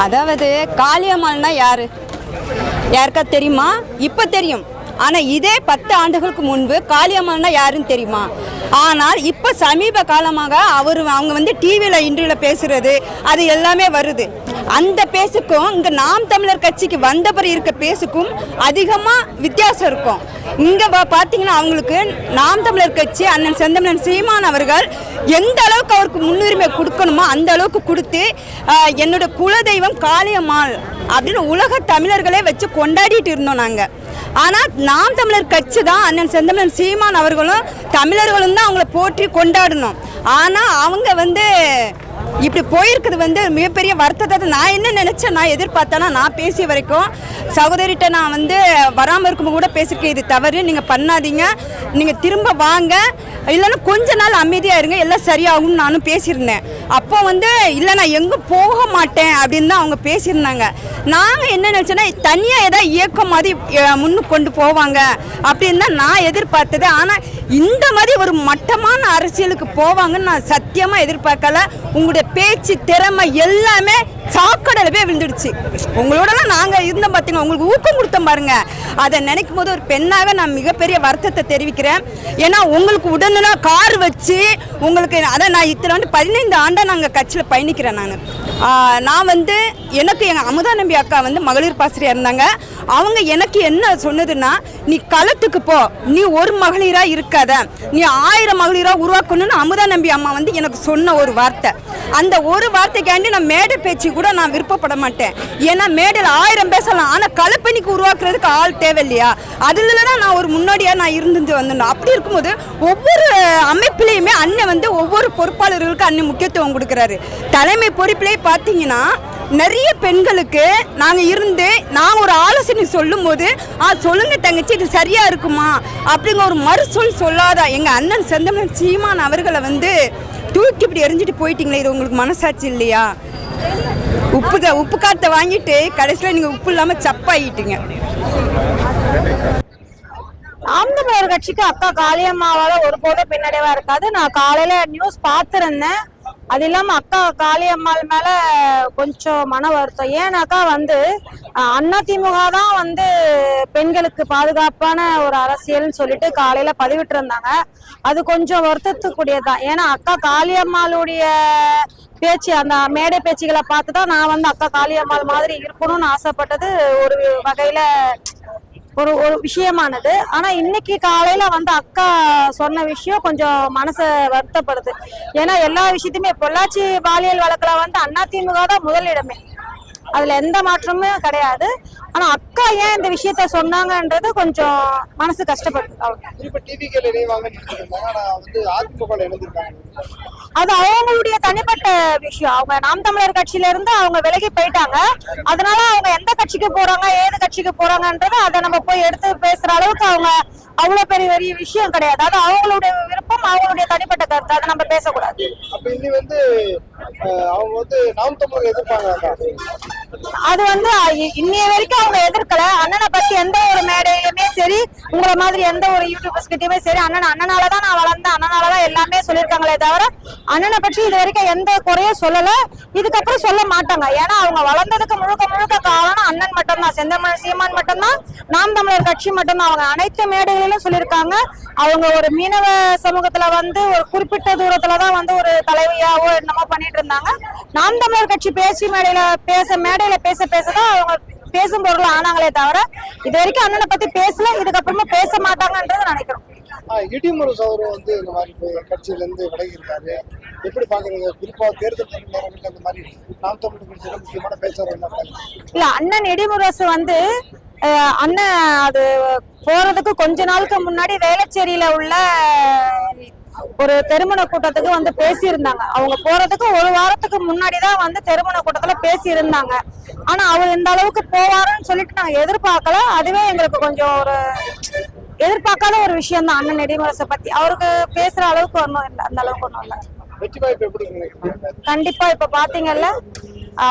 அதாவது காளியம்மாள்னா யாரு, யாருக்கா தெரியுமா? இப்போ தெரியும். ஆனால் இதே 10 ஆண்டுகளுக்கு முன்பு காளியம்மாள்னா யாருன்னு தெரியுமா? ஆனால் இப்போ சமீப காலமாக அவங்க வந்து டிவியில் இன்டர்வியூவில் பேசுகிறது அது எல்லாமே வருது. அந்த பேசுக்கும் இங்கே நாம் தமிழர் கட்சிக்கு வந்தபடி இருக்க பேசுக்கும் அதிகமாக வித்தியாசம் இருக்கும். இங்கே பார்த்தீங்கன்னா அவங்களுக்கு நாம் தமிழர் கட்சி அண்ணன் செந்தமிழன் சீமான் அவர்கள் எந்த அளவுக்கு அவருக்கு முன்னுரிமை கொடுக்கணுமோ அந்த அளவுக்கு கொடுத்து என்னோட குலதெய்வம் காளியம்மாள் அப்படின்னு உலக தமிழர்களே வச்சு கொண்டாடிட்டு இருந்தோம் நாங்கள். ஆனால் நாம் தமிழர் கட்சி தான் அண்ணன் செந்தமிழன் சீமான் அவர்களும் தமிழர்களும் தான் அவங்கள போற்றி கொண்டாடணும். ஆனால் அவங்க வந்து இப்படி போயிருக்குது வந்து மிகப்பெரிய வருத்தத்தை நான் என்ன நினச்சேன், நான் எதிர்பார்த்தேன்னா நான் பேசிய வரைக்கும் சகோதரிகிட்ட நான் வந்து வராமல் இருக்கும்போது கூட பேசியிருக்கேன், இது தவறு, நீங்கள் பண்ணாதீங்க, நீங்கள் திரும்ப வாங்க, இல்லைன்னா கொஞ்ச நாள் அமைதியாக இருங்க, எல்லாம் சரியாகும்னு நானும் பேசியிருந்தேன். அப்போ வந்து இல்லை நான் எங்கே போக மாட்டேன் அப்படின்னு தான் அவங்க பேசியிருந்தாங்க. நாங்கள் என்ன நினச்சோன்னா தனியாக ஏதாவது இயக்கம் மாதிரி முன்னுக்கு கொண்டு போவாங்க அப்படின்னு தான் நான் எதிர்பார்த்தது. ஆனால் இந்த மாதிரி ஒரு மட்டமான அரசியலுக்கு போவாங்கன்னு நான் சத்தியமாக எதிர்பார்க்கல. உங்களுடைய பேச்சு திறமை எல்லாமே சாக்கடையில் போய் விழுந்துடுச்சு. உங்களோடலாம் நாங்கள் இருந்தோம் பார்த்தீங்கன்னா, உங்களுக்கு ஊக்கம் கொடுத்தோம் பாருங்க. அதை நினைக்கும் போது ஒரு பெண்ணாக நான் மிகப்பெரிய வருத்தத்தை தெரிவிக்கிறேன். ஏன்னா உங்களுக்கு உடனே கார் வச்சு உங்களுக்கு அதை நான் இத்தனை வந்து 15 ஆண்டாக நாங்கள் கட்சியில் பயணிக்கிறேன். நான் வந்து எனக்கு எங்கள் அமுதா நம்பி அக்கா வந்து மகளிர் பாசிரியாக இருந்தாங்க. அவங்க எனக்கு என்ன சொன்னதுன்னா, நீ களத்துக்கு போ, நீ ஒரு மகளிராக இருக்காத, நீ 1000 மகளிராக உருவாக்கணும்னு அமுதா நம்பி அம்மா வந்து எனக்கு சொன்ன ஒரு வார்த்தை. அந்த ஒரு வார்த்தைக்காண்டி நான் மேடை பேச்சு கூட நான் விருப்பப்பட மாட்டேன். ஏன்னா மேடையில் 1000 பேசலாம், ஆனால் களப்பணிக்கு உருவாக்குறதுக்கு ஆள் தேவை இல்லையா? அதில் தான் நான் ஒரு முன்னோடியாக நான் இருந்து வந்துடணும். அப்படி இருக்கும்போது ஒவ்வொரு அமைப்புலேயுமே அண்ணன் வந்து ஒவ்வொரு பொறுப்பாளர்களுக்கு அண்ணன் முக்கியத்துவம் கொடுக்குறாரு. தலைமை பொறுப்பிலே பார்த்தீங்கன்னா நிறைய பெண்களுக்கு நாங்கள் இருந்து நான் ஒரு ஆலோசனை சொல்லும் போது சொல்லுங்க தங்கச்சி இது சரியா இருக்குமா அப்படிங்கிற ஒரு மறுசொல் சொல்லாத எங்கள் அண்ணன் செந்தமிழன் சீமான் அவர்களை வந்து தூக்கி இப்படி எரிஞ்சிட்டு போயிட்டீங்களே, இது உங்களுக்கு மனசாட்சி இல்லையா? உப்பு காற்றை வாங்கிட்டு கடைசியில் நீங்கள் உப்பு இல்லாமல் சப்பாயிட்டீங்க. நாம் தமிழர் கட்சிக்கு அக்கா காளியம்மாவால ஒரு போதும் பின்னடைவா இருக்காது. நான் காலையில நியூஸ் பார்த்துருந்தேன். அது இல்லாம அக்கா காளியம்மாள் மேல கொஞ்சம் மன வருத்தம். ஏன்னாக்கா வந்து அதிமுக தான் வந்து பெண்களுக்கு பாதுகாப்பான ஒரு அரசியல்னு சொல்லிட்டு காலையில பதிவிட்டு இருந்தாங்க. அது கொஞ்சம் வருத்தத்துக்குரியதுதான். ஏன்னா அக்கா காளியம்மாளுடைய பேச்சு, அந்த மேடை பேச்சுகளை பார்த்துதான் நான் வந்து அக்கா காளியம்மாள் மாதிரி இருக்கணும்னு ஆசைப்பட்டது ஒரு வகையில ஒரு விஷயமானது. ஆனா இன்னைக்கு காலையில வந்து அக்கா சொன்ன விஷயம் கொஞ்சம் மனசை வருத்தப்படுது. ஏன்னா எல்லா விஷயத்தையுமே பொள்ளாச்சி பாலியல் வழக்குல வந்து அதிமுக தான் முதலிடமே, அதுல எந்த மாற்றமும் கிடையாது. ஆனா அக்கா ஏன் இந்த விஷயத்த சொன்னாங்கன்றது கொஞ்சம் மனசு கஷ்டப்படுது. அது அவங்களுடைய தனிப்பட்ட விஷயம். அவங்க நாம் தமிழர் கட்சியில இருந்து அவங்க விலகி போயிட்டாங்க. அதனால அவங்க எந்த கட்சிக்கு போறாங்க, ஏது கட்சிக்கு போறாங்கன்றது அதை நம்ம போய் எடுத்து பேசுற அளவுக்கு அவங்க அவ்வளவு பெரிய விஷயம் கிடையாது. அது அவங்களுடைய விருப்பம், அவங்களுடைய தனிப்பட்ட கருத்து, அதை நம்ம பேசக்கூடாது. அது வந்து இன்னைய வரைக்கும் அவங்க எதிர்க்கல. அண்ணனை பத்தி எந்த ஒரு மேடையிலுமே சரி, உங்களை மாதிரி எந்த ஒரு யூடியூபர்ஸ் கிட்டயுமே சரி, அண்ணனாலதான் நான் வளர்ந்தேன், அண்ணனாலதான் எல்லாமே சொல்லியிருக்காங்களே தவிர அண்ணனை பற்றி இது வரைக்கும் எந்த குறையும் சொல்லல, இதுக்கப்புறம் சொல்ல மாட்டாங்க. ஏன்னா அவங்க வளர்ந்ததுக்கு முழுக்க காரணம் அண்ணன் மட்டும்தான், செந்தமிழன் சீமான் மட்டும்தான், நாம் தமிழர் கட்சி மட்டும்தான். அவங்க அனைத்து மேடைகளிலும் சொல்லியிருக்காங்க. அவங்க ஒரு மீனவ சமூகத்துல வந்து ஒரு குறிப்பிட்ட தூரத்துலதான் வந்து ஒரு தலைவியாவோ என்னமோ பண்ணிட்டு இருந்தாங்க. நாம் தமிழர் கட்சி மேடையில பேசதான் அவங்க பேசும் பொருள் ஆனாங்களே தவிர இது வரைக்கும் அண்ணனை பத்தி பேசல, இதுக்கப்புறமா பேச மாட்டாங்கன்றது நினைக்கிறோம். இடிமுரசு அவரும் வந்து இந்த மாதிரி கட்சியில இருந்து விலகி இருக்காரு, எப்படி பாக்குறீங்க? குறிப்பா தேர்தல் நேரங்களுக்கு அந்த மாதிரி நாம் தமிழர் கட்சியில முக்கியமான பேச்சாளர் என்ன? இல்ல, அண்ணன் இடிமுரசு வந்து அண்ணன் அது போறதுக்கு கொஞ்ச நாளுக்கு முன்னாடி வேளச்சேரியில உள்ள ஒரு திருமண கூட்டத்துக்கு வந்து பேசியிருந்தாங்க. அவங்க போறதுக்கு ஒரு வாரத்துக்கு முன்னாடிதான் வந்து திருமண கூட்டத்துல பேசியிருந்தாங்க. ஆனா அவர் இந்த அளவுக்கு போவாருன்னு சொல்லிட்டு நாங்க எதிர்பார்க்கல. அதுவே எங்களுக்கு கொஞ்சம் ஒரு எதிர்பார்க்காத ஒரு விஷயம் தான். அண்ணன் நெடுமுரசை பத்தி அவருக்கு பேசுற அளவுக்கு ஒன்றும் இல்லை, அந்த அளவுக்கு ஒன்றும் இல்லை. வெற்றி வாய்ப்பு எப்படி? கண்டிப்பா இப்ப பாத்தீங்கல்ல,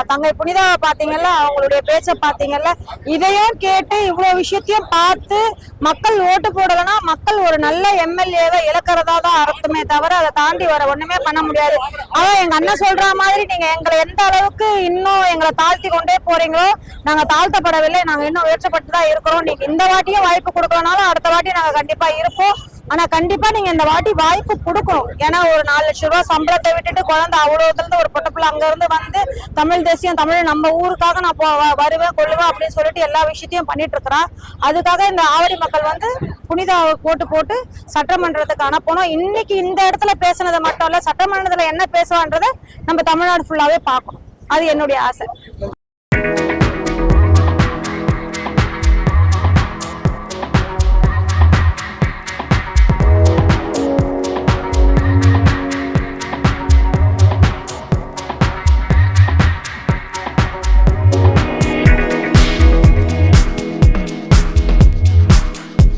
தங்கை புனிதாவை பாத்தீங்கல்ல, அவங்களுடைய பேச்ச பாத்தீங்கல்ல, இதையும் கேட்டு இவ்வளவு விஷயத்தையும் பார்த்து மக்கள் ஓட்டு போடலன்னா மக்கள் ஒரு நல்ல எம்எல்ஏவை இழக்கிறதா தான் அர்த்தமே தவிர அதை தாண்டி வர ஒண்ணுமே பண்ண முடியாது. அதான் எங்க அண்ணன் சொல்ற மாதிரி நீங்க எங்களை எந்த அளவுக்கு இன்னும் எங்களை தாழ்த்தி கொண்டே போறீங்களோ, நாங்க தாழ்த்தப்படவில்லை, நாங்க இன்னும் உயர்த்தப்பட்டு தான் இருக்கிறோம். நீங்க இந்த வாட்டியும் வாய்ப்பு கொடுக்கறனாலும் அடுத்த வாட்டி நாங்க கண்டிப்பா இருப்போம். ஆனா கண்டிப்பா நீங்க இந்த வாட்டி வாய்ப்பு கொடுக்கணும். ஏன்னா ஒரு 4 லட்சம் ரூபாய் சம்பளத்தை விட்டுட்டு குழந்தை அவ்வளவுல இருந்து ஒரு பொட்ட பிள்ளை அங்க இருந்து வந்து தமிழ் தேசியம், தமிழ் நம்ம ஊருக்காக நான் வருவேன் கொள்ளுவேன் அப்படின்னு சொல்லிட்டு எல்லா விஷயத்தையும் பண்ணிட்டு இருக்கிறான். அதுக்காக இந்த ஆவடி மக்கள் வந்து புனிதா ஓட்டு போட்டு சட்டமன்றத்துக்கு அனுப்பணும். இன்னைக்கு இந்த இடத்துல பேசுனது மட்டும் இல்ல, சட்டமன்றத்துல என்ன பேசுவான்றதை நம்ம தமிழ்நாடு ஃபுல்லாவே பார்க்கணும். அது என்னுடைய ஆசை.